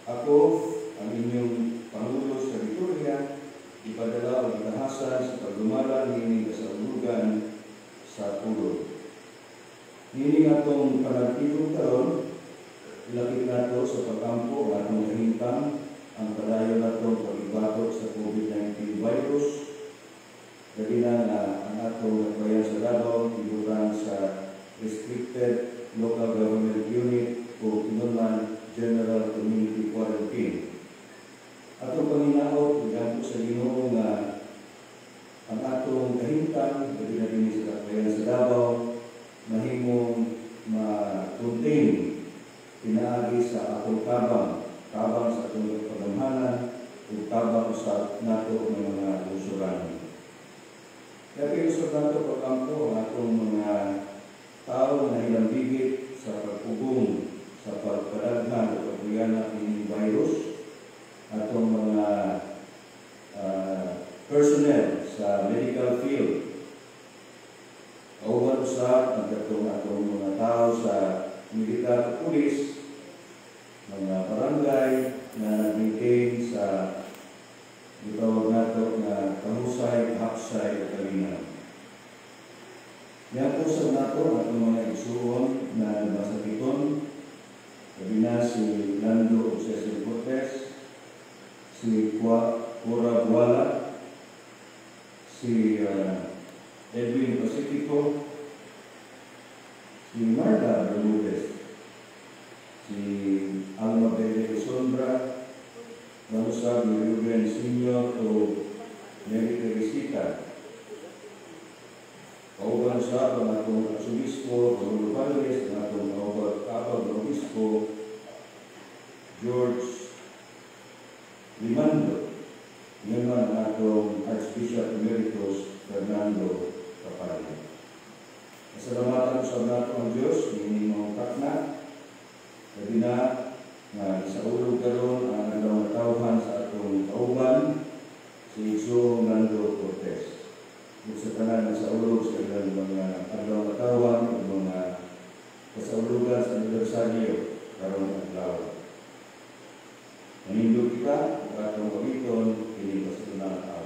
Ako, ang inyong Pangulo sa liturgia, ipadala o itahasan sa pagdumala nining kasaulugan sa pulong. Nining atong panagtipong karon, ilapit nato sa pagkampo ang atong kahintang, ang padayon natong pag-ibatok sa COVID-19 virus, gabi na ang atong nagbayan sa Davao, ibutan sa Restricted Local Government Unit o Inuman General Community Quarantine. Atong panginaot, igampo sa Ginoo nga ang atong kahintang, gabi na din sa nagbayan sa Davao, mahimong ma-contain pinaagi sa atong tabang sa atong pagamhanan o tabang sa nato ng mga lusuran. Kaya pinusap nato pagkampo ang atong mga tao na hilambigit sa pagpugong sa pagpadaghan o pagpuyana ng virus, atong mga personnel sa medical field, kauban sa atong mga tao sa militar, pulis, mga barangay na nag-maintain sa itawag nato na kahusay, hapsay, at kalinaw. Yan po sa nato at mga isuon na nabasakiton, gabi na si Lando Cesar Cortez, si Cora Buala, si Edwin Pacifico, si Marta Bermudez, si Alma Pérez Sombra, Manusa Ruben Senior o Mary Teresita. Kauban sa ang atong Arsobispo, Paulo Padres, ang atong kapag Obispo, George Limando, ngayon ang atong Archbishop Emeritus Fernando Capalla. Masalamatan sa nato ang Diyos, hindi mga kakna, gabi na isaulog karon ang agawang tawhan sa atong kauban, si Iso Nando Cortez. Sa tanan na saulog sa ilang mga agawang tawhan o mga kasaulugan sa anibersaryo karon ang adlaw. Manindog kita, ang atong kabiton, hindi pa sa tunang tao.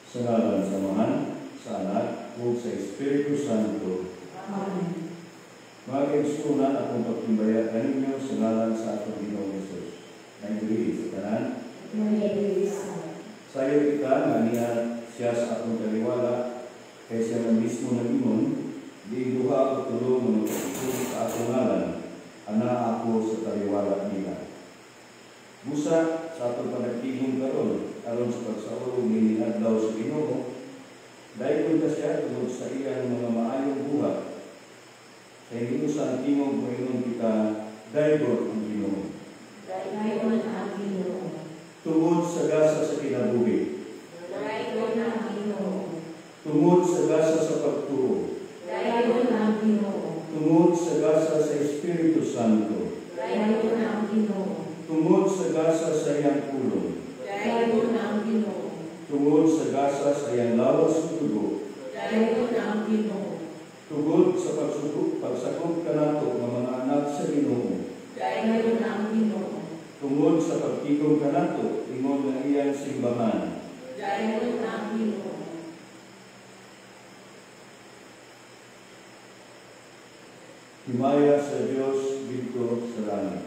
Sa ngalan sa Amahan, sa Anak, o sa Espiritu Santo. Amen. Mga kaigsunan, akong pagtimbayan kaninyo sa ngalan sa atong Ginoong Hesus. Naibigay sa tanan. Sayo kita nga niya siya sa atong kaliwala, kaya siya na mismo ng imon, di duha o tulong ng pagkikuli sa atong ngalan, ana ako sa kaliwala nila. Busa sa atong panagtigong karon, aron sa pagsaulog ni adlaw sa Ginoo, dahil ka siya tungod sa iyang mga maayong buhat. Kaya ginusan tingog moingon kita, daygon ang Ginoo. Daygon ang Ginoo. Tungod sa gasa sa kinabuhi. Daygon ang Ginoo. Tungod sa gasa sa pagtuo. Daygon ang Ginoo. Tungod sa gasa sa Espiritu Santo. Daygon ang Ginoo. Tungod sa gasa sa iyang pulong. Daygon ang Ginoo. Tungod sa gasa sa iyang lawas ng dugo. Daygon ang Ginoo. Tungod sa pagsakop kanato ng mga anak sa Ginoo. Daygon pagtigom ka nato, ingon nga iyang simbahan. Dayon ang Ginoo. Himaya sa Diyos dito sa langit.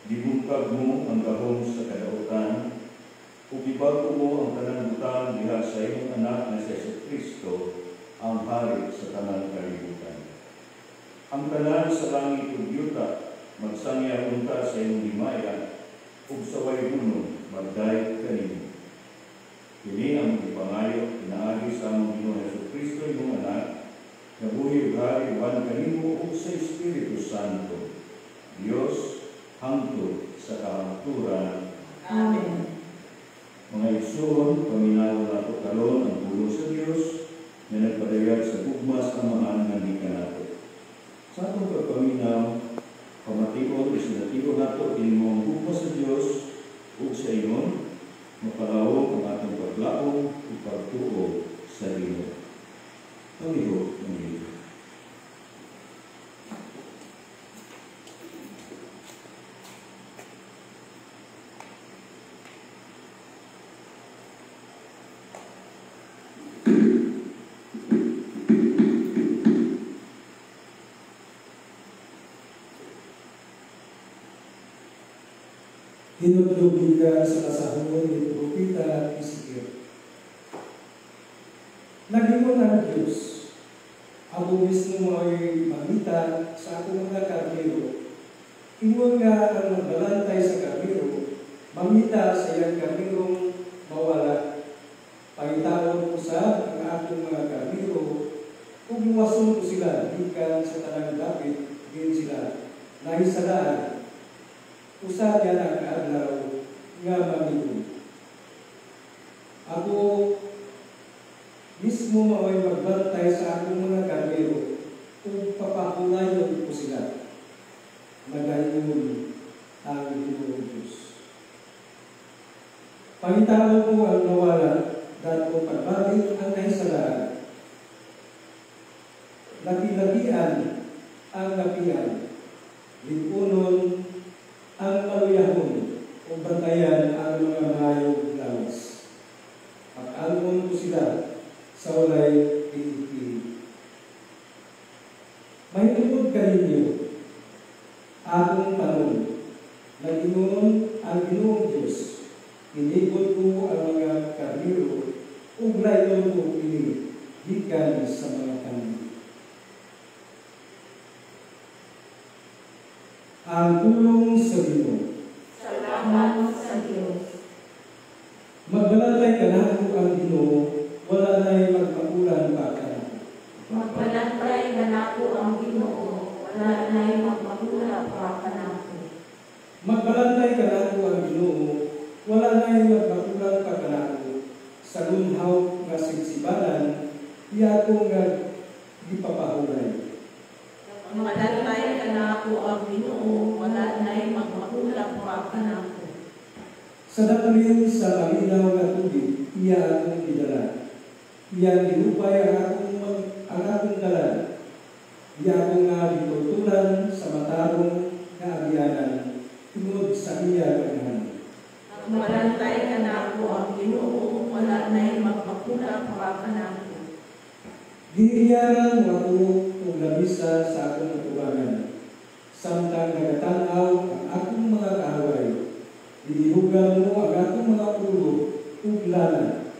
Gibungkag mo ang gahom sa kadautan, ug gibago mo ang tanan butang diha sa imong anak nga si Jesucristo, ang hari sa tanan kalibutan. Ang tanan sa langit ug yuta magsangya unta sa imong himaya, ug sa way hunong magdayeg kanimo. Kini ang ipangayo pinaagi sa among Ginoong Jesucristo imong anak, nga buhi ug hari uban kanimo ug sa Espiritu Santo, Dios hangtod sa kahangturan. Amen. Mga igsoon, paminaw nato karon ang pulong sa Dios na nagpadayag sa gugma sa amahan nga gikan nato. Sa atong pagpaminaw, pamatigon o sinatigon nato ining gugma sa Dios ug sa ingon mapalawog ang atong paglaom ug pagtuo sa Ginoo. Panginoon ng Ginoo. Hinudlog ka sa kasahungon ni Propeta Ezekiel. Nagingon ang Diyos, ako mismo ay mamita sa akong mga karnero. Ingon nga ang magbalantay sa karnero, mamita sa iyang karnerong mawala. Pangitawon ko sa ang akong mga karnero, kung muwason ko sila, gikan sa tanang dapit, din sila, nahisalaan. Usa yan ang kaadlaw nga mamigo. Ako mismo mao'y magbantay sa akong mga karnero kung papahulayon ko sila. Magayon ang Ginoong Diyos. Pangitawag ko ang nawala dahil ko pagbalik ang kahisalaan. Laki-lakian ang lakian. Lipunon ang maluyahon o bantayan ang mga mayong lawas. Pag-almon ko sila sa walay pilit-pilit. Mahitungkod ka ninyo, akong panahon, na ginoon ang Ginoong Diyos. Inibot ko ang mga karnero, uglayon ko ini, gikan sa mga kami. Ang tulong sa Ginoo. Salamat sa Diyos. Magbalatay ka na ang Ginoo, wala na'y magpakulan pa ka na. Magbalantay ka na po ang Ginoo, wala na'y magpakula pa ka na po. Magbalantay ka na ang Ginoo, wala na'y magpakulan pa ka na. Sa lunhaw nga sigsibalan, iya ko nga gipapahulay. Magbalantay ka na po ang Ginoo, wala na'y magpakula pa ka na po. Sa daplin sa malinaw na tubig, iya akong idala. Iya ginupay ang akong dalan. Iya akong nga ditutulan sa matarong na agyanan, tungod sa iya kanahan. Magbalantay ka na po ang Ginoo, wala na'y magpakula pa ka na po. Diiyaran ako kung labisa sa akong katubangan. Samtang nagatanaw ang akong mga kaaway, dinihugan mo ang akong mga ulo ug lana.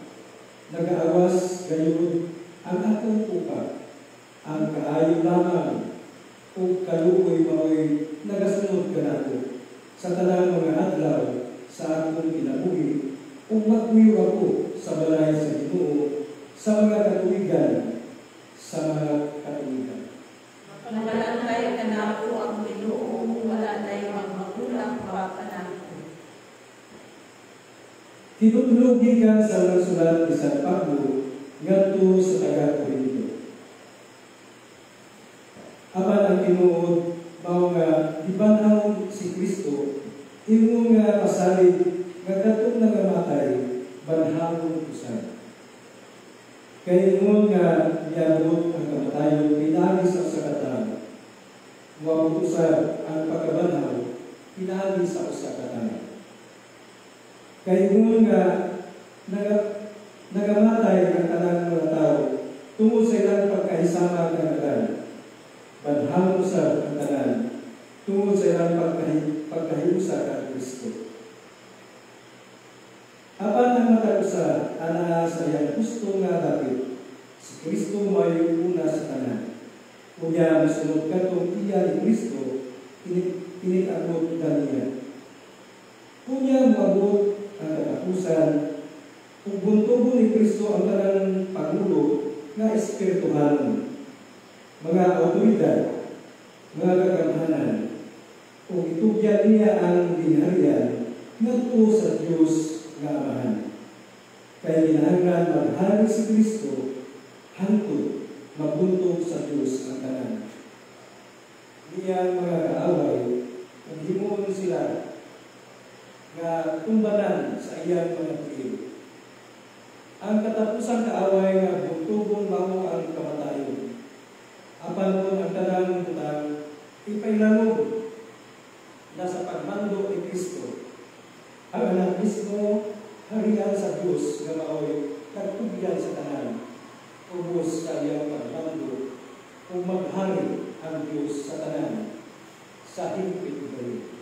Nagaawas gayon ang akong upa. Ang kaayo lamang ug kaluoy mao'y nagasunod kanako sa tanang mga adlaw sa akong kinabuhi ug magpuyo ako sa balay sa Ginoo sa mga katuigan sa mga katuigan. Magbalantay ka na po ang Ginoo, wala na'y magpakula pa ka na po. Tinutulugi ka sa unang sulat ni San Pablo ngadto sa taga-Korinto. Apan ang tinuod mao nga gibanhaw si Kristo, imo nga pasalig nga katong nangamatay banhawon usab. Kay ingon nga niabot ang kamatayon pinagi sa usakatan. Wa usab ang pagkabanhaw pinagi sa usakatan. Kay ingon nga nagamatay ang tanang mga tao tungod sa ilang pagkahisama ng tanan. Banhawon usab ang tanan tungod sa ilang pagkahiusa kang Kristo. Apan ang matag-usa ana sa iyang gusto nga dapit, si Kristo may una sa tanan. Kunya masunod katong iya ni Kristo, pinit-abot niya. Kunya moabot ang katapusan, ug buntubo ni Kristo ang tanang pangulo nga espirituhanon, mga awtoridad, mga kagamhanan, ug itugyan niya ang dinariyan ngadto sa Dios nga Amahan. Kay kinahanglan maghari si Kristo hangtod magbuntog sa Dios ang tanan. Niyang mga kaaway ug himuon sila nga tumbanan sa iyang mga tiil. Ang katapusang kaaway nga buntugon mao ang kamatayon. Apan kung ang tanang butang ipailalog na sa pagmando ni Kristo, ang anak mismo harian sa Diyos nga mao'y kagtugyan sa tanan, ubos sa iyang pagmando, kung maghari ang Diyos sa tanan, sa higpit balik.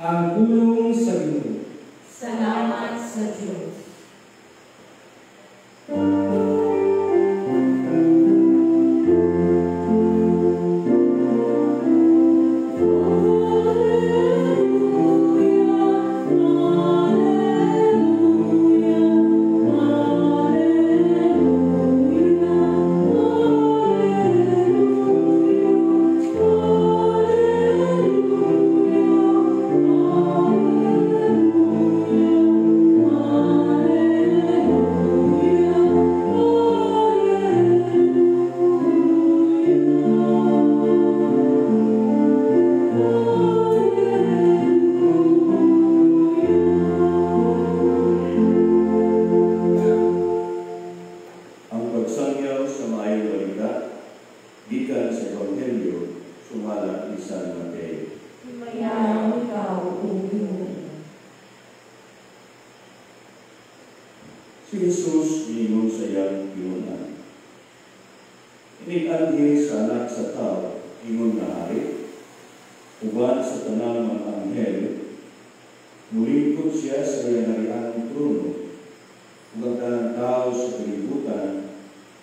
Ang tulong sa Ginoo. Salamat sa Diyos. Hallelujah. Jesus niingon sa iyang pinunan. Inig-anhi sa anak sa tao, ingon na hari, uban sa tanang mga anghel, mulingkod siya sa iyang hariang trono, ug ang tanang tao sa kalibutan,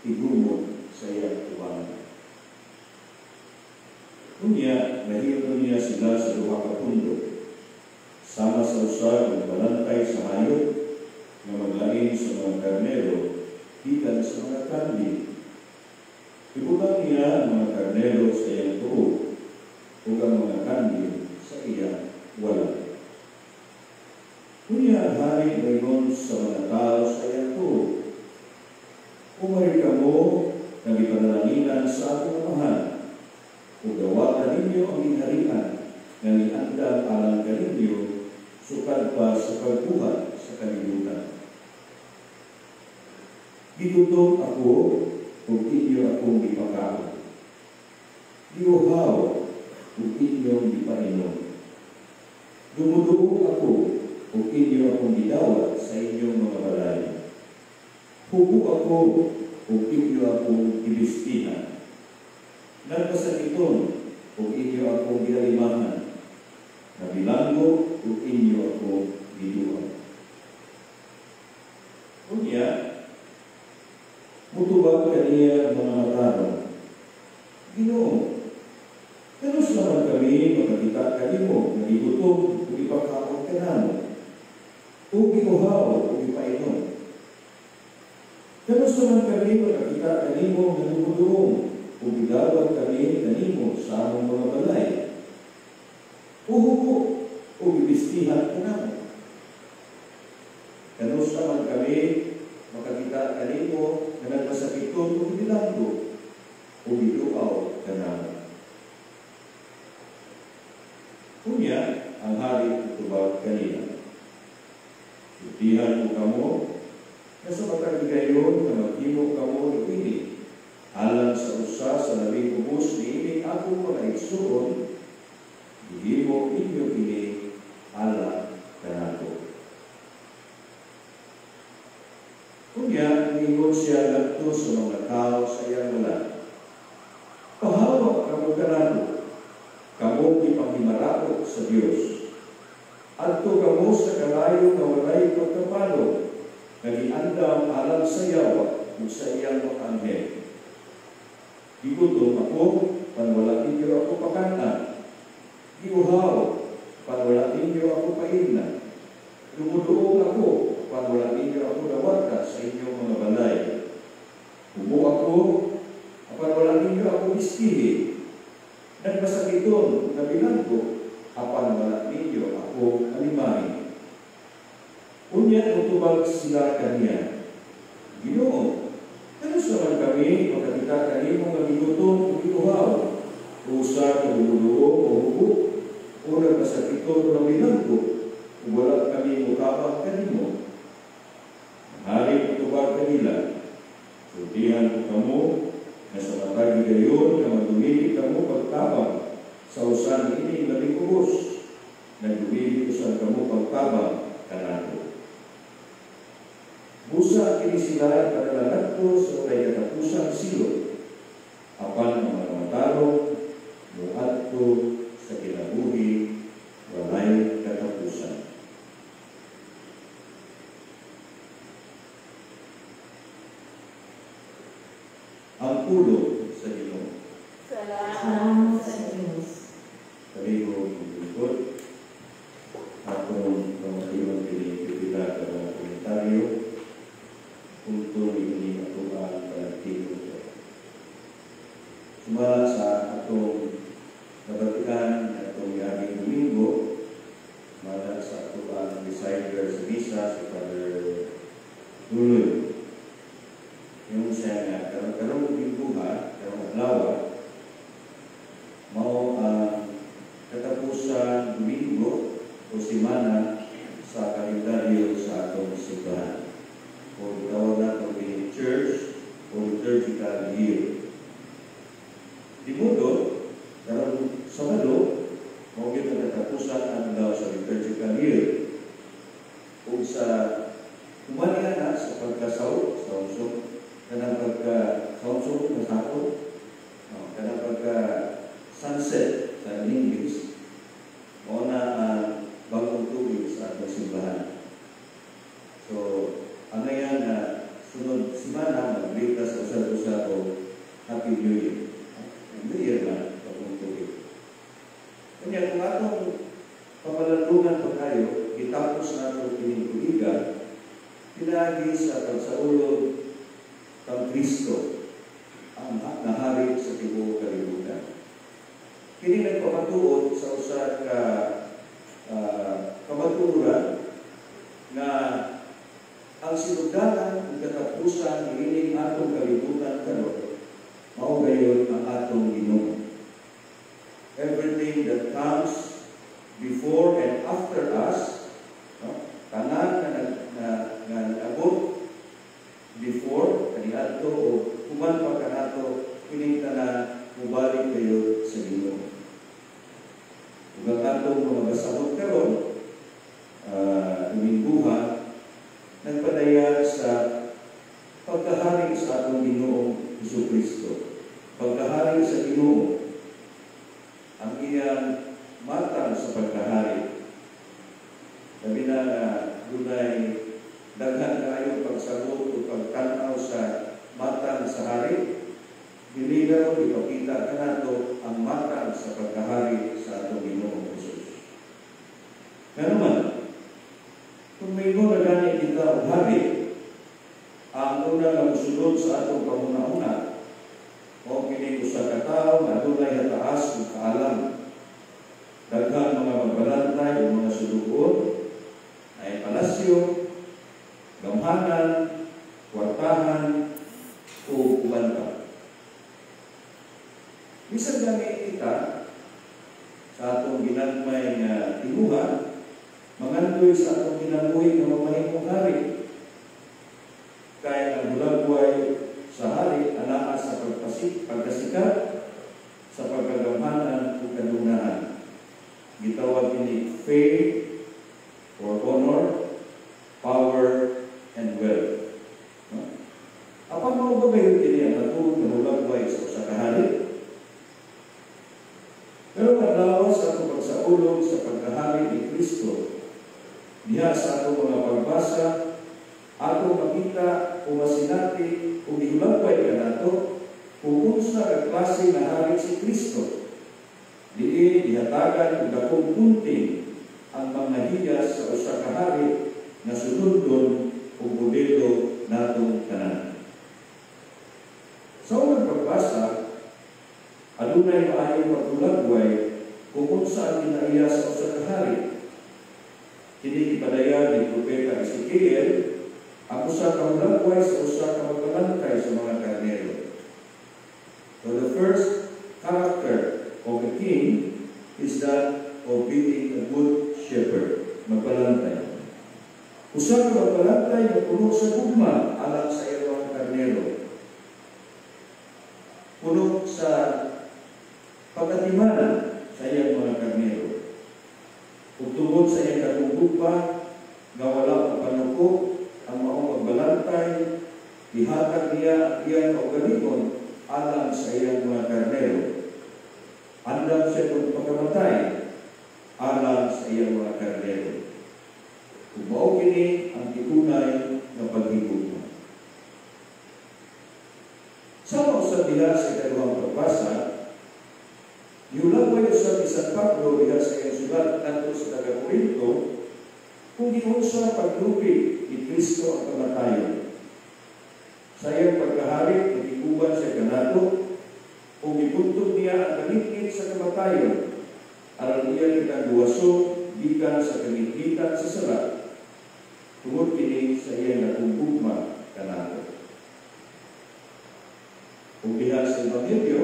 igumot sa iyang tubangan. Unya, nahilo niya sila sa duha ka pundok, sama sa usag ng balantay sa hayop, nga maglain sa mga karnero, gikan sa mga kandi. Ibutang niya ang mga karnero sa iyang tuog, ug ang mga kandi sa iyang wala. Unya ang hari mayroon sa mga tao sa iyang tuog. Umari ka mo, nagipanalangin sa akong mahal, ug gawakan ninyo ang inharian, nga niandam alang kaninyo, sukad pa sa pagbuhat sa kalibutan. Gitutom ako, ug inyo akong gipakaon. Giuhaw, ug inyong gipainom. Dumuduo ako, ug inyo akong gidawat sa inyong mga balay. Hubo ako, ug inyo akong gibistihan. Nagpasakiton, ug inyo akong gialimahan. Nabilanggo, ug inyo akong giduwa. Unya, mutubag kaniya mga matarong. Ginoo, kanos naman kami makakita kanimo, nagigutom, ug ipakaon ka namo, ug giuhaw, ug ipainom. Kanos naman kami makakita kanimo, nagumuduong, ug gidawat kami kanimo sa among mga balay. Uhubo, ug ibistihan ka namo. Kanos naman kami makakita kanimo, na nagpasakiton ug bilanggo, ug giluaw ka namo. Unya, ang hari tutubag kanina. Sultihan ko kamo, na sa matag-igayon na maghimo kamo ini, alang sa usa sa labing ubos ni ini ako mga igsuon, gihimo inyo ini alang kanako. Unya, ningon siya ngadto sa mga tao sa iyang wala. Pahawak kamo kanako, kamo ipanghimarako sa Dios. Adto kamo sa kalayo nga walay pagkapalo, nagiandam alang sa yawa ug sa iyang mga anghel. Gigutom ako, panwala ninyo ako pakanta. Giuhaw, panwala ninyo ako paina. Dumuduong ako, panwala ninyo ako dawata sa inyong mga balay. Hubo ako, panwala ninyo ako iskihi. Nagpasakiton, nabilang ko, apan wala ninyo ako alimahin. Unya utubag sila kaniya. Ginoo, kanos naman kami makakita kanimo nga gigutom ug giuhaw, usa ka bumuduo o hubo, o nagpasakiton o nabilang ko, ug wala kami mukabang kanimo. Hari utubag kanila, sultihan ko kamo, na sa matagi gayon na magdumili kamo pagtabang sa usan ini labing ubos, nagdumili usan kamo pagtabang kanako. Busa kini sila kadalagatto sa kay katapusang silot, apan ang mga matarong muadto sa kinabuhi walay katapusan. Ang pulo sa Ginoo. Salamat sa Diyos. Kaliho ikot atong pamatiwan pinipila ka mga komentaryo untuk ini aturan kolektif. Sumala sa atong nabatikan atong yaging Domingo, mala sa aturan decider sa Misa si Father Duloy. Yung siya nga, karong bingguha, karong adlaw, mao ang katapusan Domingo o simana sa kalendaryo sa atong simbahan. O tawag natin ang church o liturgical year. Di modo, karong Sabado, mao gyud ang katapusan ang adlaw sa liturgical year. O sa kumaniana sa pagkasama sunset sa English, o na bagong tubig sa atong simbahan. So, ang ngayon na sunod simana, maglita sa usad-usad o Happy New Year. New Year na, bagong tubig. Kanya, kung atong pamalandungan pa tayo, itapos na itong pinituligan, pinagi sa pagsaulog ng Kristo, ang nahari sa tibuok kalibutan. Kini nagpamatuod sa usa ka kamatuoran na ang sinugdanan ng katapusan ining atong kalibutan karon mao gayon ang atong Ginoo. Everything that comes before and after us, no? Tanan na abot before kaniadto o human pa kanato kining tanan mubalik kayo sa Ginoo. Ug ang atong mga basahon karon buha nagpadaya sa pagkahari sa atong Ginoong Jesucristo. Pagkahari sa Ginoo ang iyang matang sa pagkahari. Sabi na dunay daghan kaayo pagsagot o pagtanaw sa matang sa hari. Dili na ipakita kanato ang matang sa pagkahari sa atong Ginoong Jesus. Nga naman, kung may na gani kita og hari, ang una nga musulod sa atong pamuna-una, o kini usa ka tawo nga dunay hataas ug kaalam. Daghang mga magbalantay o mga sulugon ay palasyo, gamhanan, kwartahan, o uban pa. Bisan gani kita sa atong ginagmay nga tinuha, mangandoy sa atong ginabuhi nga mamahimong hari. Kaya ang bulagway sa hari anaa sa pagkasikat, sa pagkagamhanan o kalunahan. Gitawag ini fame or honor, power, and wealth. Apan mo ba gayon kini ang natuod na bulagway sa usa ka hari? Pero kadlawas sa atong pagsaulog sa pagkahari ni Kristo, diha sa atong mga pagbasa, atong makita o masinati o gihulagway kanato kung unsa ka klase nga hari si Kristo. Diin dihatagan og dakong punting ang mga hiyas sa usa ka hari nga sunodon og modelo natong tanan. Sa unang pagbasa, adunay maayong pagtulagway kung unsa ang ginaiya sa usa ka hari. Kini ipadaya ni Propeta Ezekiel ang usa ka hulagway sa usa ka magbalantay sa mga karnero. So the first character of a king is that of being a good shepherd, magbalantay. Usa ka magbalantay na puno sa gugma alang sa iyang mga karnero. Puno sa pagkatimanan sa iyang mga karnero. Kung tungod sa iyang katunggupa, nga wala ang panukok, ang maong magbalantay, ihatag niya iyang kaugalingon alang sa iyang mga karnero. Andam siya kung pagkamatay alang sa iyang mga karnero. Kung mao kini ang tipunay ng paghigugma. Sa usab diha sa ikaduhang pagbasa, yulagway usab ni San Pablo diha sa iyang sulat ngadto sa taga-Korinto kung giunsa paglupi ni Kristo ang kamatayon. Sa iyang pagkahari, nagiguban siya kanato kung ibuntog niya ang kanikit sa kamatayon aron iya kitang duwaso gikan sa kanikitan sa sala tungod kini sa iyang nakumbugma kanato. Kung diha sa Ebanghelyo,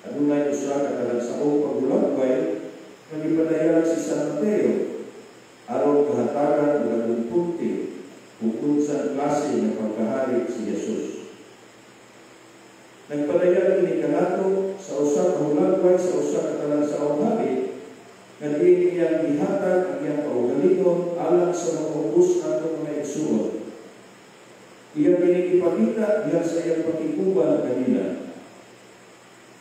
adunay usa ka talagsaong paghulagway nga gipadayag si San Mateo aron kahatagan og atong punti kung unsa klase nga pagkahari si Jesus. Nagpadayag kini kanato sa usa ka hulagway sa usa ka talagsaong hari nga diin iyang gihatag ang iyang kaugalingon alang sa mga ubos natong mga igsuon. Iyang ipakita diha sa iyang pakikuban kanila.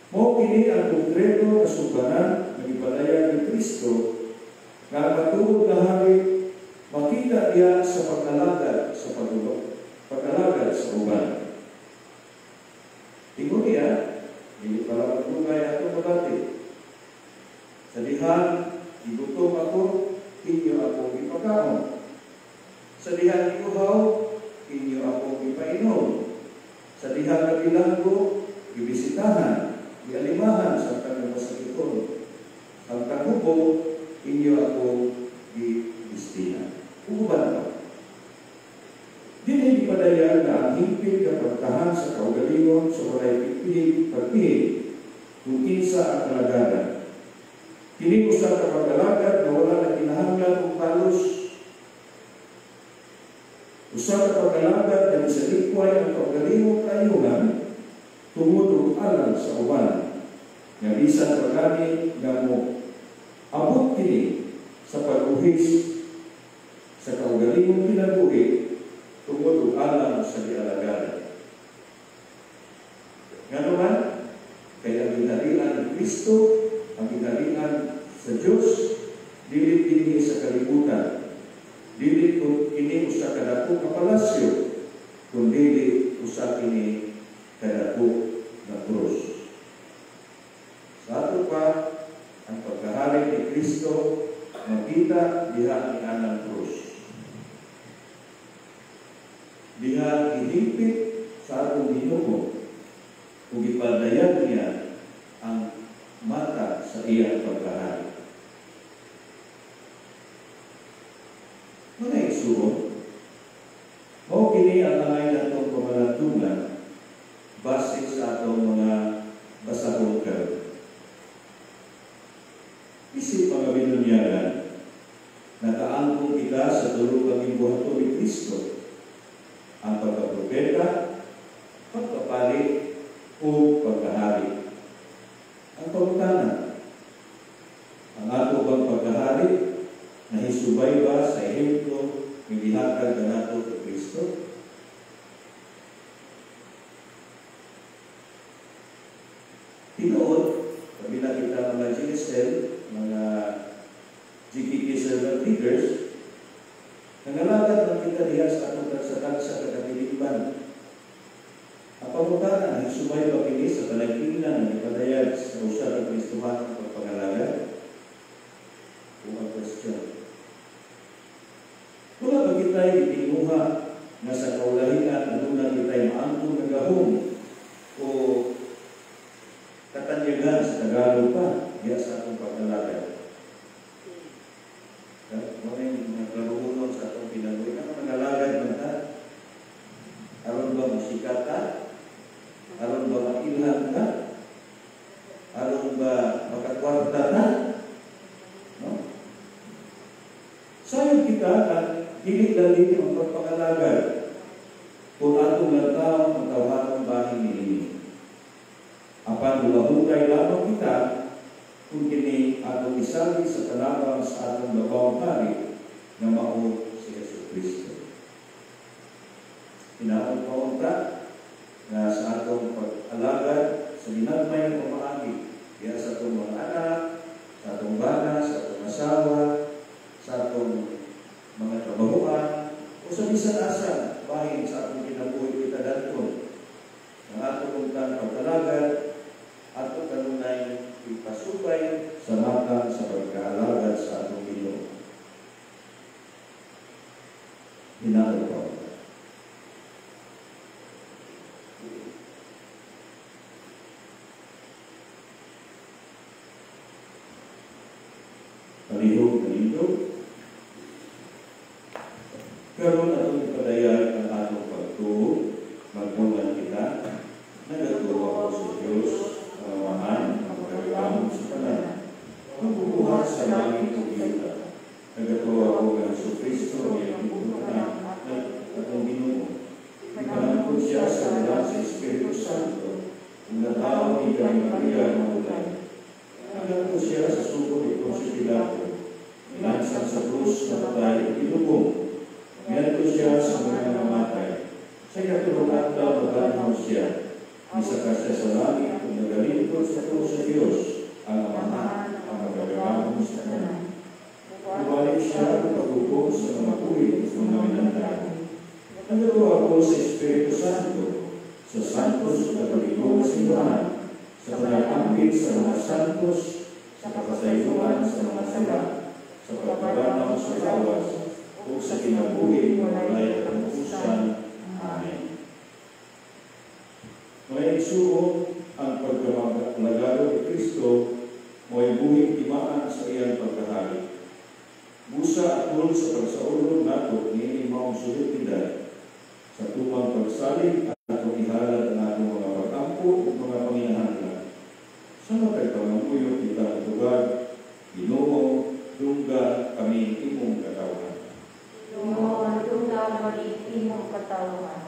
Mao kini kini ang konkreto na sumbanan ng ipadayag ni Kristo nga matuod na hari makita niya sa pag-alagad sa pag-alagad sa uban. Tingnan niya, hindi pala magugay ato mabati. Sa dihan, igutom ako, inyo akong ipagkaon. Sa dihan iguhaw, inyo akong ipainom. Sa dihan na bilanggo, ibisitahan, ialimahan sa kanyang masakiton. Ang kagubo, inyo akong ibistina. Uban pa. Dili ipadayan na ang himpil na pagkahan sa kaugalingon sa walay pagpihig kung kinsa ang kalagaran. Kini usa ka pagkalagad na wala na kinahanglan o palos. Usa ka pagkalagad na misalikway ang kaugalingon kayunan tungod og alang sa uban. Nga bisan pagani nga mo abot kini sa pag-uhis sa kaugalingon kinabuhi tungod alam sa dialagaran. Nga naman, kaya ang ginalian ng Kristo, ang ginalian sa Diyos, dilit din sa kalibutan. Dilit kung ini usa kadako ka palasyo, kung dilit usa kini kadako na krus. Sa ato pa, ang pagkahari ni Kristo, makita diha ni anang krus. Diha ihigpit sa atong Ginoo ug ipadayan niya ang mata sa iyang pagkahari. Mga igsuon, mao kini ang angay natong pamalantungan base sa atong mga basahon karon. Isip mga binunyagan, nakaangkong kita sa tulo ka gibuhaton ni Kristo. Ang pagkapropeta, pagkapalit, o pagkahari. Ang pagkutanan, ang ato bang pagkahari, nahisubay ba sa ehemplo ng gihatag na nato kay Kristo? Tinuod, kabila kita mga GSL, mga GKK servant leaders, nangalagad ng kita diya sa atong tagsa-tagsa kadabiliban. Ang pagkutanan, nahisubay ba kini sa talagpinan ng ipadayag sa usa ka Kristohan ng pagpangalagad? Kung ang question. Wala ba kita'y itinguha na sa kaulahinan aduna kita'y maangkong nagahong o katanyagan sa Tagalog pa diya sa atong pagpangalagad? Muna yung naglaruhunon sa atong pinagoy. Ano nagalagad man ta? Aron ba musikat ka? Aron ba makilhan ka? Aron ba makakwarta ka? No? Sayang kita at dili-dali ang pagpakalagad kung atong lantaw ang tawahan ng bahay ni apan hulahugay lamang kita kung kini atong isali sa talabang sa atong labawang hari na mao si Yesu Kristo. Tinaon pa unta na sa atong pag-alagad sa dinagmay ng pamaagi diya sa atong mga anak, sa atong bana, sa atong asawa, sa atong mga trabahuan, o sa bisan asa bahin sa atong kinabuhi kita daton. Ang atong untang pag-alagad ato kanunay ipasubay sa matang sa pagkaalagad sa atong Ginoo. Hinaot pa. Palihog. Karon atong ipadayag ang atong pagtuo, magbulan kita, nagatuwa ko sa Diyos, kamahan, magkagam sa kanan. Magbubuhat sa langit o kita. Nagatuwa ko ng Yesu Kristo, ang ibubuhan at atong Ginoo. Ipanangkod siya sa dalang sa Espiritu Santo, kung natawag ni kay Maria Magdalena. Nagatuwa siya sa suko ni Poncio Pilato. Ilansang sa krus na patay, ilubong. Ngayon siya sa mga namatay. Sa ikatulong adlaw, maganaw siya. Isa ka siya sa langit, kung nagalingkod sa sa Diyos, ang Amahan, ang magagamit sa tanan. Bumalik siya ang pag-upo sa mga puwid ng mga minantay. Nagdato ako sa Espiritu Santo, sa santos na pag-ibong simbahan, sa panag-ampit sa mga santos, sa kapatayuan sa mga sala, sa pagkabanaw sa lawas, o sa kinabuhi ng walay katapusan. Amen. May isuo ang pagkamalagaro ni Kristo, mo'y buhing timaan sa iyang pagkahari. Busa atun sa pagsaulog nato ni maong sulitidan, sa tumang pagsalig at atong ihalad ang atong mga pag-ampo at mga panginahanglan. Sa magkagpamanguyo kita ang tugad, Ginoo, dungga kami imong katawan. Ginoo, dungga kami imong katawan.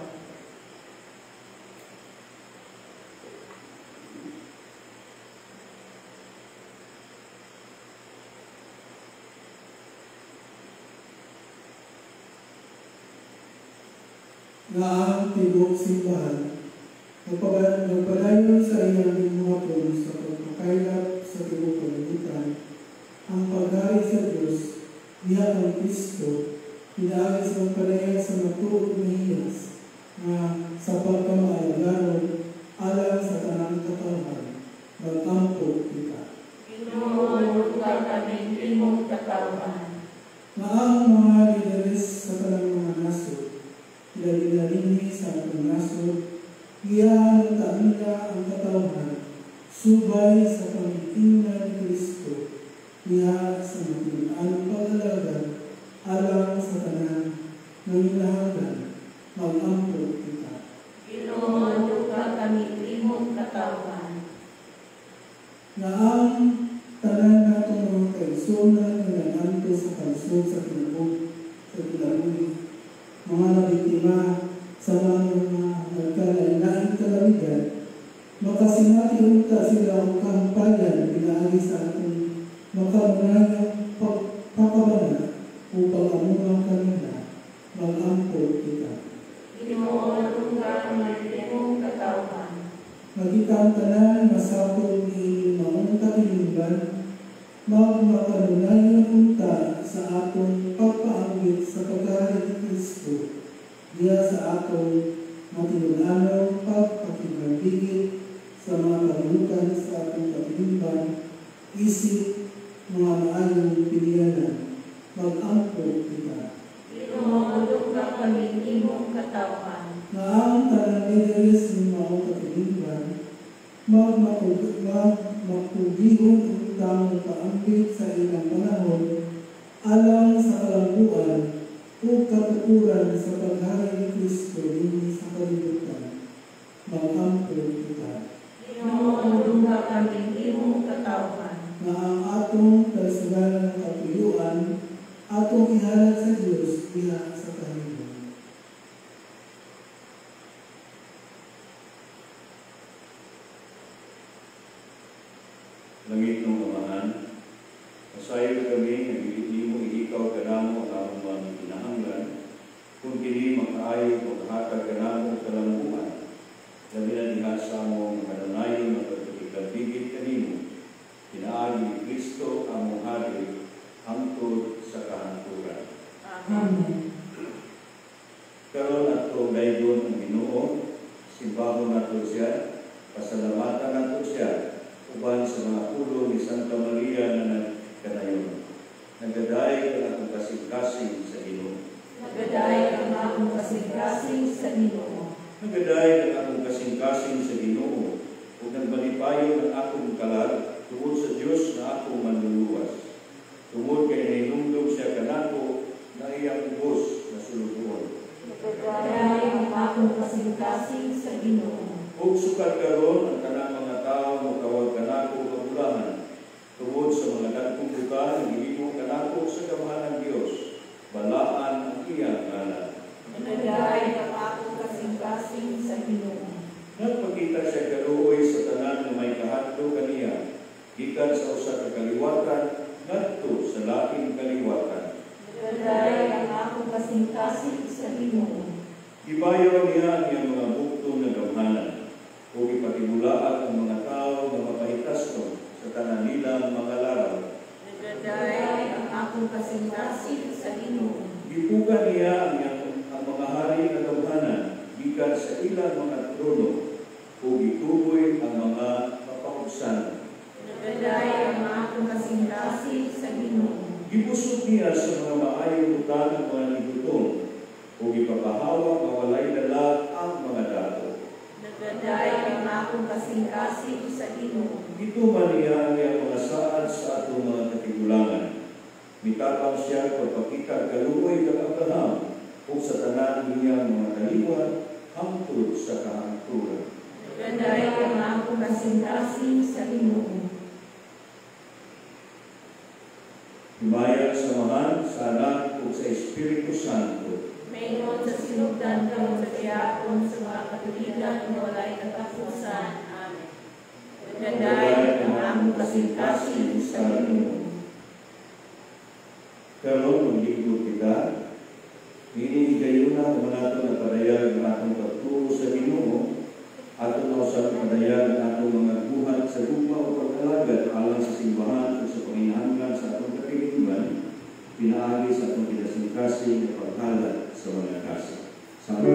Na ang tibok simbahan, nagpadayon sa iyang binuhaton sa pagpakailap sa tibok kalibutan, ang paghari sa Diyos, diha ng Kristo, pinaagis ng padayon sa matuod na hiyas, na sa pagkamaalagaron, alang sa tanang katawan, magtampo kita. Ginoo, dungga kami imong katawan. Na ang mga lideres sa tanang mga nasod, ilalinalini sa atong nasod, iyan taanila ang katawan, subay sa pangingnan ni Kristo, iyan sa matinaan pag-alaga, alang sa tanan ng inahangan, mag-ampo kita. Ginoo, dungga kami imong katawan. Na ang tanan natong mga kaigsunan nga nananto sa kalsod sa kinabog, sa kinabuhi, mga nabiktima sa mga nagkalain-laing kalamigan, makasimati unta sila ang kahampayan pinaagi sa ating makamunayang pagpapabana upang amungang kanila, mag-ampo kita. Ginoo, dungga kami imong katawan. Magitang tanan masapol ni maong katilingban, magmakanunayan unta sa atong pagpaanggit sa pagkahari ni Kristo, diya sa atong matinunanong pagpakibigit sa mga kalukan sa atong katilingban, isip mga maayong pilihanan, mag-ampo kita. Ginoo, dungga kami imong katawan. Na ang tanang lideres ng maong katilingban, magmakugihon ang tamang paambit sa ilang panahon, alang sa kalambuan o katukuran sa paghari ni Kristo din sa kalibutan. Mag-ampo kita. Ginoo, dungga kami imong katawan. Na ang atong kalisuganan ng katuyuan, atong ihalad sa Diyos diha sa kahilingan. Langit ng Amahan, masayo kami nagiliti mo ikaw kanamo ang among mga kinahanglan, kung kini makaayo maghatag kanamo ang kalambuan, labi na diha sa among kananayon na pagkikabigit kanimo, pinaagi ni Kristo ang mong hari, hangtod sa kahanturan. Amen. Karon ato daygon ang Ginoo, simbahon nato siya, pasalamatan nato siya, uban sa mga ulo ni Santa Maria na nagkanayon. Nagaday ang akong kasing-kasing sa Ginoo. Nagaday ang akong kasing-kasing sa Ginoo. Nagaday ang akong kasing-kasing sa Ginoo, ug nagbalipayon ang akong kalag tungod sa Dios na akong manluluwas. Tungod kay nahinumdum siya kanako na iyang ubos na sulubuhon. Nagaday ang akong kasing-kasing sa Ginoo. Ug sukad karon ang tanang mga tawo motawag kanako kabulahan tungod sa mga dagkong buka nagihimo kanako sa kamahalan Dios, balaan ang iyang ngalan. Nagaday ang akong kasing-kasing sa Ginoo. Nagpakita siya kaluoy sa tanan nga may kahadlo kaniya, gikan sa usa ka kaliwatan ngadto sa laing kaliwatan. Nagaday ang akong kasing-kasing sa Ginoo. Gibayaw niya ang iyang mga bugtong na gamhanan, o ipatibulaat ang mga tao tanan nilang mga laraw. Nagaday ang akong kasing-kasing sa Ginoo. Gipugan niya ang mga hari ng tawhanan gikan sa ilang mga trono o gituboy ang mga kapakusan. Nagaday ang akong kasing-kasing sa Ginoo. Gibusog niya sa mga maayong utang ang mga nigutom o gipapahawak nga walay dalag ang mga dato. Nagaday ang akong kasing-kasing sa Ginoo. Gituman niya ang iyang mga saad sa atong mga katigulangan. Mitapang siya pagpakita kaluoy kang Abraham o sa tanan niyang mga kaliwan hangtod sa kahangturan. Nagaday ang akong kasing-kasing sa Ginoo. Himayang samahan sa Anak o sa Espiritu Santo. Mayroon sa sinugdan kang sa kiyapon sa mga katuligan na walay katapusan. Amen. Nagaday ang akong kasing-kasing sa Ginoo. Karon maglingkod kita, ini kayo na nato na padayag ng atong pagturo sa Ginoo, ato na usap padayag ng atong mga buhat sa lupa o pag-alagad alang sa simbahan o sa panginahanglan sa atong kapiliban, pinaagi sa atong kinasingkasing na paghalat sa mga kasa. Sa mga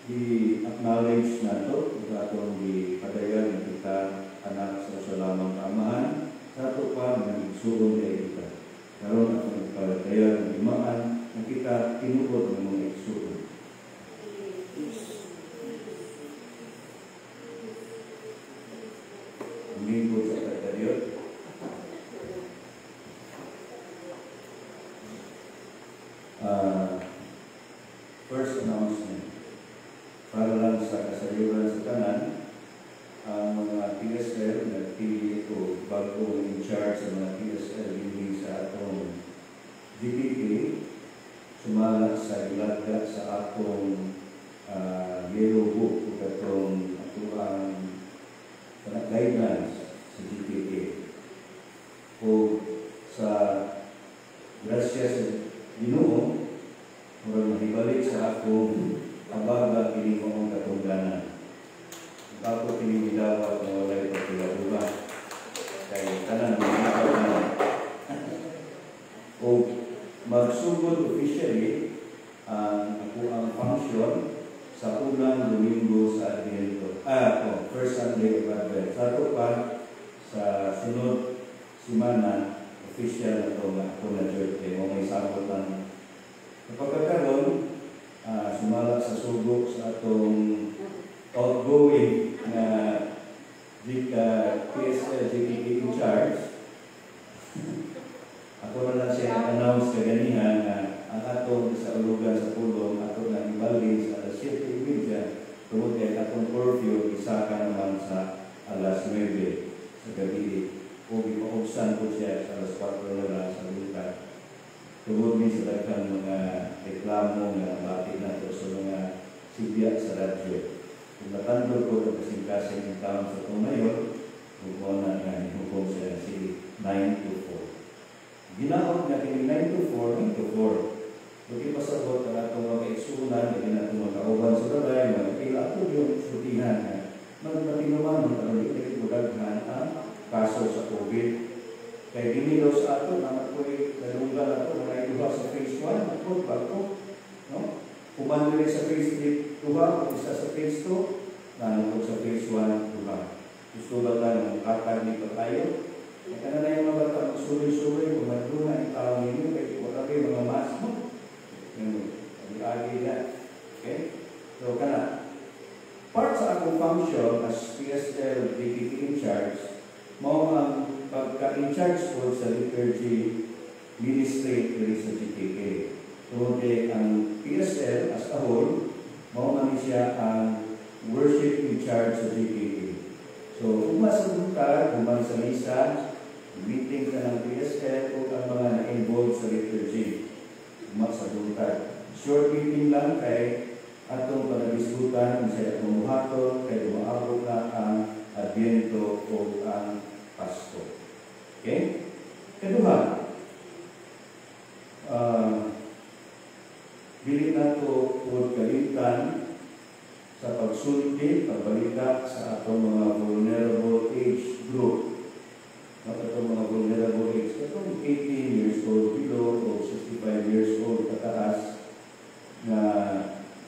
i-acknowledge nato sa atong gipadayon ng kita anak sa salamang amahan sa ato pa ng igsuon kay kita. Karon atong gipadayon ng imaan na kita tinuod ng mga igsuon. Lingkod sa pagdayon. First announcement. Para lang sa kasayuran sa tanan, ang mga PSL nagpili o bagong in charge sa mga PSL hindi sa atong DPP, sumala sa ilagda sa atong yellow book o katong atong guidelines sa DPP. O sa grasya sa Ginoo, murang mahibalik sa akong kabaga kini mo ang katungganan. Tapos kini gidawat na walay pagkilabula. Kaya tanan mga o magsugod officially ako ang function sa unang Domingo sa Advento. First Sunday of Advent. Sa ito pa, sa sunod simana, official na ito nga ako na church. Kaya may sabot ng pagkakaroon, sumala sa sugo sa atong outgoing na PSL GPP in charge. Ako na lang siya announce kaganihan na ang atong sa ulugan sa pulong, ato na ibalin sa alas 7:30, tungod kay atong curfew, isa ka naman sa alas 9 sa gabi. O ipauksan ko siya sa alas 4 na lang sa lugar. Tungod din sa daghang mga reklamo nga batid nato sa mga sibiya sa radyo. Kung natandog ko ang kasing-kasing ng taon sa itong ngayon, huwag na nga hukom siya si 9 to 4. Ginaot niya kini 9 to 4, 9 to 4. Huwag ipasabot na itong mga kaisunan, hindi na itong mga kauban sa balay, mga kailangan ito yung sutihan na magpatinuman ng talulit budaghan ang kaso sa COVID. Kaya ginilaw sa ato, naman po yung nalunggal ato, na iluha sa phase 1, ako, bago, no? Kumando rin sa phase 3, tuha, isa sa phase 2, naman po sa phase 1, tuha. Gusto ba lang, makakad ni tayo? Kaya na yung mga bata, magsuloy-suloy, kumadro na yung tao ninyo, kaya wala kayo mga mask mo. Agi na. Okay? So, kana. Part sa akong function as PSL DPP in charge, mao ang pagka-in charge po sa liturgy ministry diri sa GTK. So, ang PSL as a whole, mao man siya ang worship in charge sa GTK. So, umas sa buntag, umas sa misa, meeting ka ng PSL o ang mga na-involved sa liturgy. Umas sa buntag. Short meeting lang kay atong panabisgutan sa atong muhaton kay umaabot na ang Adviento o ang Pasko. Okay? Kaduha, dili nato pod kalimtan sa pagsulti, pagbalita sa atong mga vulnerable age group. Atong mga vulnerable age, atong 18 years old below o 65 years old kataas, na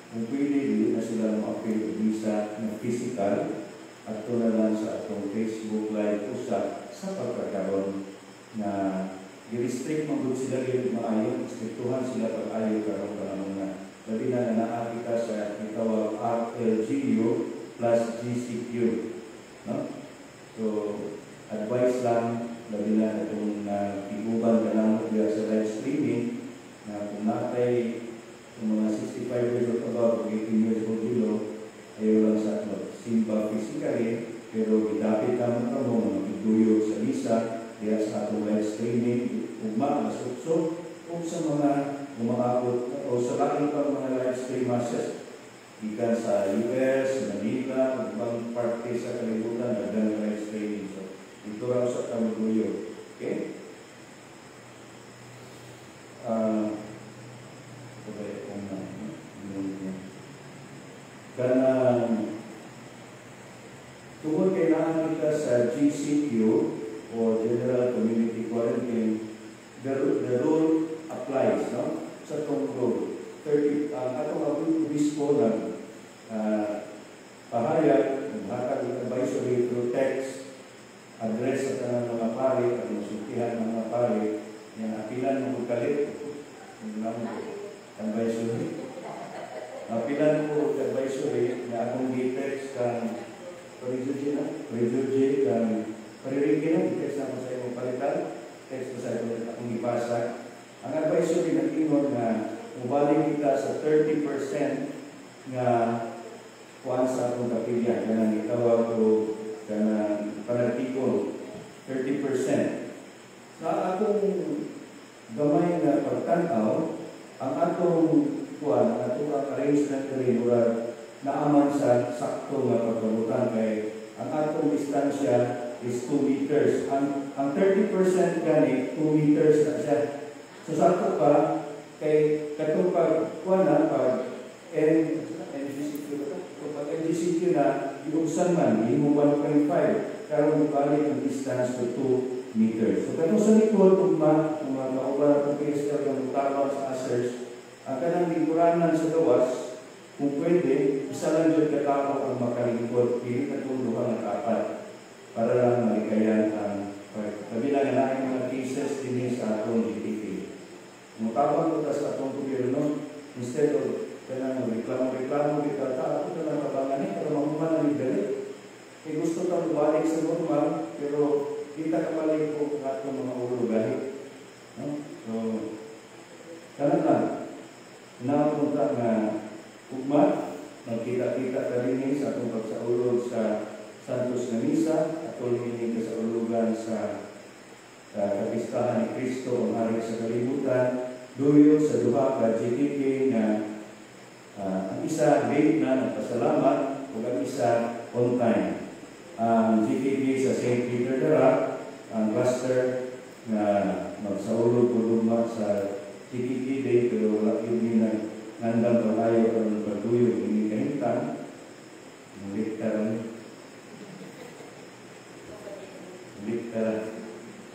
kung pwede, hindi na sila ma-appeal visa na physical at na lang sa atong Facebook Live usap sa pagkakaroon na i-restrict magod sila yung maayon, restriktuhan sila pag-ayaw karong panahon na. Labi na nakakita sa itawag RLGU plus GCQ. No? So, advice lang, labi na itong tiguban ka lang sa live streaming na kung natay yung mga 65 years old above, 18 years old below, ayaw lang sa simba physically, pero gidapit naman ka mo, magiguyog sa misa, kaya sa atong live streaming, ugma, masukso, o sa mga umaabot, o sa laking pang mga live stream masses, ikan sa US, Manila, ibang parte sa kalibutan, nagdang live streaming. So, ito lang sa kamaguyog. Okay? Kanang tungkol kailangan kita sa GCQ o General Community Quarantine, the rule applies, no? Sa itong rule. Atong obispo ng pahayag, maghatag advisory through text, address sa tanang mga pari, at masultihan ng mga pari, yan, apilan ng magkalit, advisory. Pilan po advisory na akong gi-text kang Parizuji kang Paririgi na, i-text na ako sa iyong palitan, text ko sa iyong akong ipasa. Ang advisory na ingon na mubalik kita sa 30% nga kuhaan sa akong kapilya, kanang itawag o kanang panatikon, 30%. Sa akong gamay na pagtanaw, ang atong kuan atong arrange na rin naaman sa sakto nga pagkabutan kay ang atong distansya is 2 meters. Ang 30% gani 2 meters na siya. So sakto pa kay katong pag kuan na pag NGCQ na iugsan man imo 1.5 karon balik ang distance to 2 meters. So katong sa likod ugma mga kauban atong PSL nga mutawag sa asers ang kanang lingkuranan sa gawas, kung pwede, isa lang dyan katao ang makalingkod, pili na tulungan ng apat para lang malikayan ang kabilang na mga cases din sa atong GTP. Mutawag ko sa atong gobyerno, instead of kanang reklamo kita, ako ka lang kabanganin para mamuman ang ligalit. E gusto kang balik sa normal, pero kita ka balik po ng atong mga ulo gahit. No? So, kanan lang. Napunta nga ugma, nagkita-kita ka rin sa atong pagsaulog sa Santos na Misa, at tuloy kasaulugan sa kapistahan ni Kristo, ang hari sa kalibutan, duyo sa duha ka GTP na Ang isa, late na nagpasalamat, ug ang isa, on time. Ang GTP sa St. Peter the Rock, ang cluster na magsaulog po luma sa GTP Day, pero wala yun na nandang palayo o ng pagtuyo, hindi kahintan. Likta.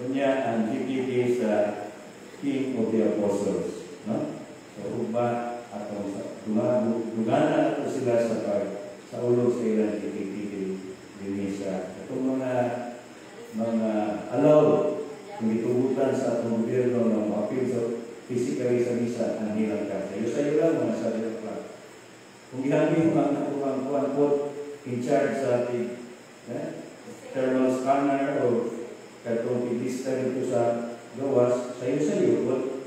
Kunya ang GTP sa King of the Apostles. No? So, uba atau dugana ato sila sa ulog sa ilang GTP din sa itong mga allowed kung itubutan sa atong gobyerno ng mga appeal sa physically sa misa ang hilang ka. Sayo lang mga sa lang. Kung gihabi mo ang kuwan po in charge sa thermal scanner o katong pipista nito sa gawas, sayo po.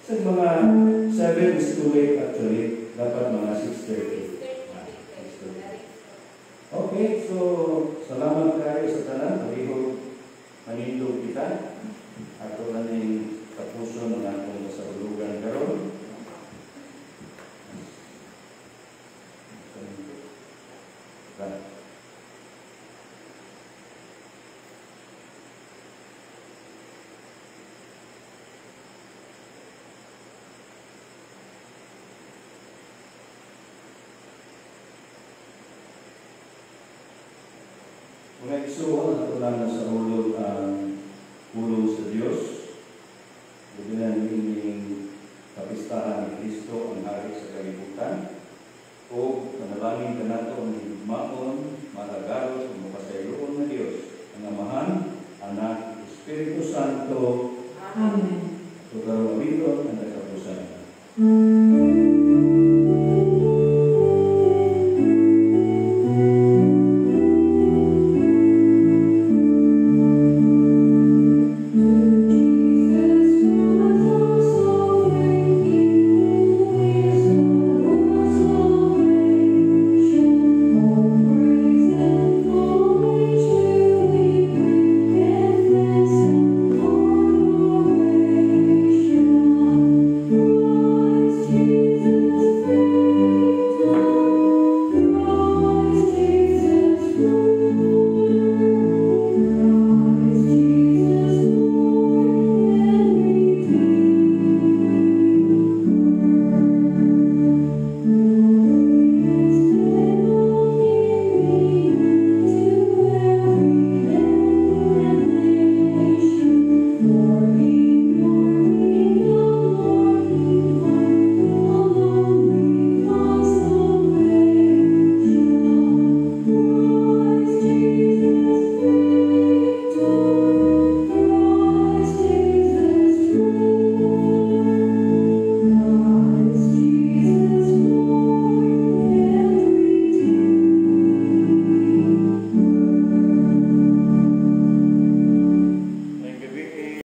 Sa mga 7 is too late actually, dapat mga 6:30. Okay, so salamat kayo sa tanan, pagihog manindog kita. Ato na ning tapuson ng atong kasaulugan karon. Mga isuon, ato lang sa ulog ang pulong sa Diyos. Bigyan nining kapistahan ni Kristo ang hari sa kalibutan. O manalangin ka nato ang higmaon, malagaros, mapasayloon na Diyos. Ang Amahan, Anak, Espiritu Santo. Amen. So, karon ang katapusan.